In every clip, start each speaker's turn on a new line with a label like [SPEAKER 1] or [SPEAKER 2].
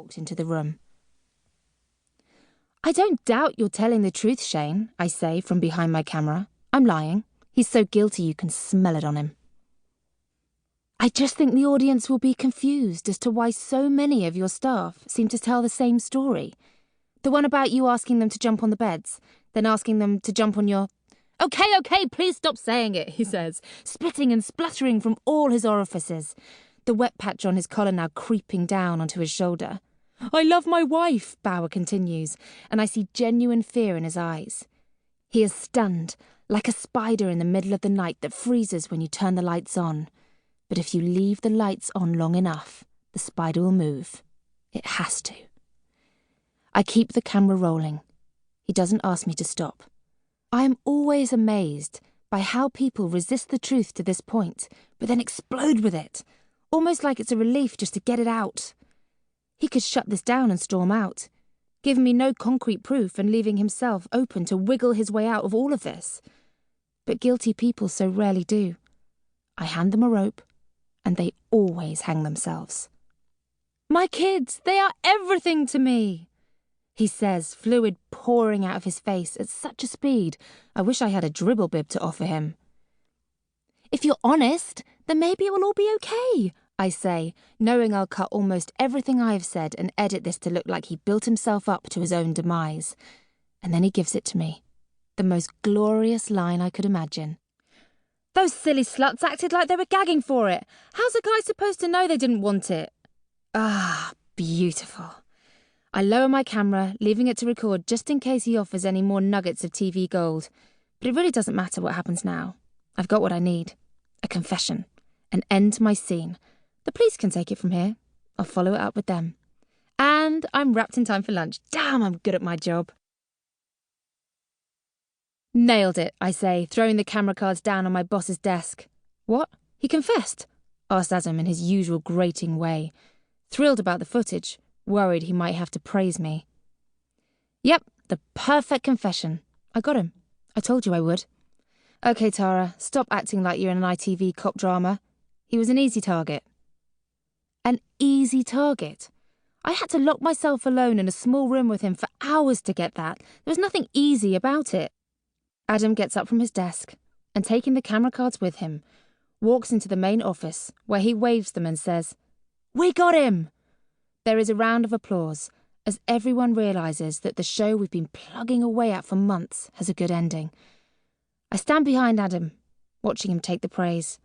[SPEAKER 1] walked into the room. "I don't doubt you're telling the truth, Shane," I say from behind my camera. "I'm lying. He's so guilty you can smell it on him." "I just think the audience will be confused as to why so many of your staff seem to tell the same story. The one about you asking them to jump on the beds, then asking them to jump on your—" Okay, please stop saying it," he says, spitting and spluttering from all his orifices, the wet patch on his collar now creeping down onto his shoulder. "I love my wife," Bauer continues, and I see genuine fear in his eyes. He is stunned, like a spider in the middle of the night that freezes when you turn the lights on. But if you leave the lights on long enough, the spider will move. It has to. I keep the camera rolling. He doesn't ask me to stop. I am always amazed by how people resist the truth to this point, but then explode with it, almost like it's a relief just to get it out. He could shut this down and storm out, giving me no concrete proof and leaving himself open to wiggle his way out of all of this. But guilty people so rarely do. I hand them a rope, and they always hang themselves. "My kids, they are everything to me," he says, fluid pouring out of his face at such a speed, I wish I had a dribble bib to offer him. "If you're honest, then maybe it will all be okay," I say, knowing I'll cut almost everything I have said and edit this to look like he built himself up to his own demise. And then he gives it to me. The most glorious line I could imagine. "Those silly sluts acted like they were gagging for it. How's a guy supposed to know they didn't want it?" Ah, beautiful. I lower my camera, leaving it to record just in case he offers any more nuggets of TV gold. But it really doesn't matter what happens now. I've got what I need. A confession. An end to my scene. The police can take it from here. I'll follow it up with them. And I'm wrapped in time for lunch. Damn, I'm good at my job. "Nailed it," I say, throwing the camera cards down on my boss's desk. "What? He confessed?" asked Adam in his usual grating way. Thrilled about the footage, worried he might have to praise me. "Yep, the perfect confession. I got him. I told you I would." "Okay, Tara, stop acting like you're in an ITV cop drama. He was an easy target." An easy target? I had to lock myself alone in a small room with him for hours to get that. There was nothing easy about it. Adam gets up from his desk and, taking the camera cards with him, walks into the main office where he waves them and says, "We got him!" There is a round of applause as everyone realises that the show we've been plugging away at for months has a good ending. I stand behind Adam, watching him take the praise,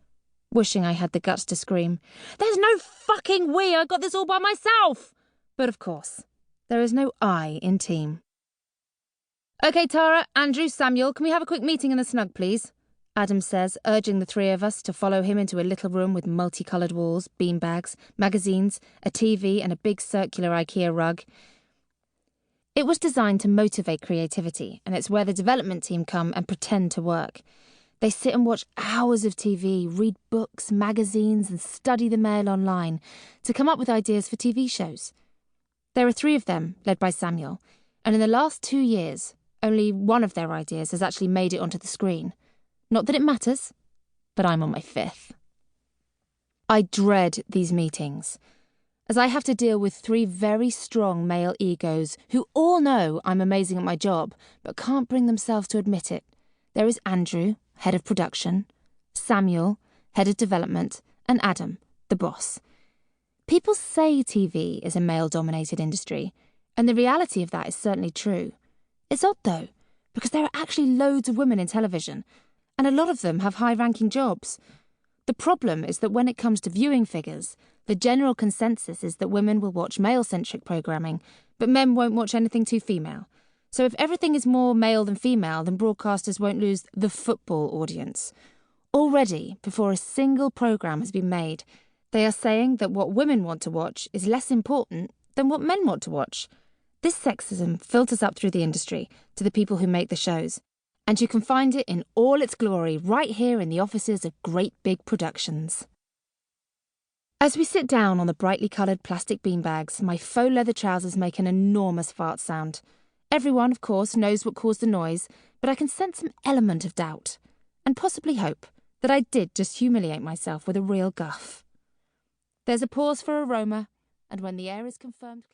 [SPEAKER 1] wishing I had the guts to scream, "There's no fucking we, I got this all by myself!" But of course, there is no I in team. "Okay, Tara, Andrew, Samuel, can we have a quick meeting in the snug, please?" Adam says, urging the three of us to follow him into a little room with multicoloured walls, beanbags, magazines, a TV and a big circular IKEA rug. It was designed to motivate creativity, and it's where the development team come and pretend to work. They sit and watch hours of TV, read books, magazines, and study the mail online to come up with ideas for TV shows. There are 3 of them, led by Samuel, and in the last 2 years, only one of their ideas has actually made it onto the screen. Not that it matters, but I'm on my 5th. I dread these meetings, as I have to deal with 3 very strong male egos who all know I'm amazing at my job, but can't bring themselves to admit it. There is Andrew, head of production, Samuel, head of development, and Adam, the boss. People say TV is a male-dominated industry, and the reality of that is certainly true. It's odd, though, because there are actually loads of women in television, and a lot of them have high-ranking jobs. The problem is that when it comes to viewing figures, the general consensus is that women will watch male-centric programming, but men won't watch anything too female. So if everything is more male than female, then broadcasters won't lose the football audience. Already, before a single programme has been made, they are saying that what women want to watch is less important than what men want to watch. This sexism filters up through the industry to the people who make the shows, and you can find it in all its glory right here in the offices of Great Big Productions. As we sit down on the brightly coloured plastic beanbags, my faux leather trousers make an enormous fart sound. Everyone, of course, knows what caused the noise, but I can sense some element of doubt, and possibly hope, that I did just humiliate myself with a real guff. There's a pause for aroma, and when the air is confirmed clear...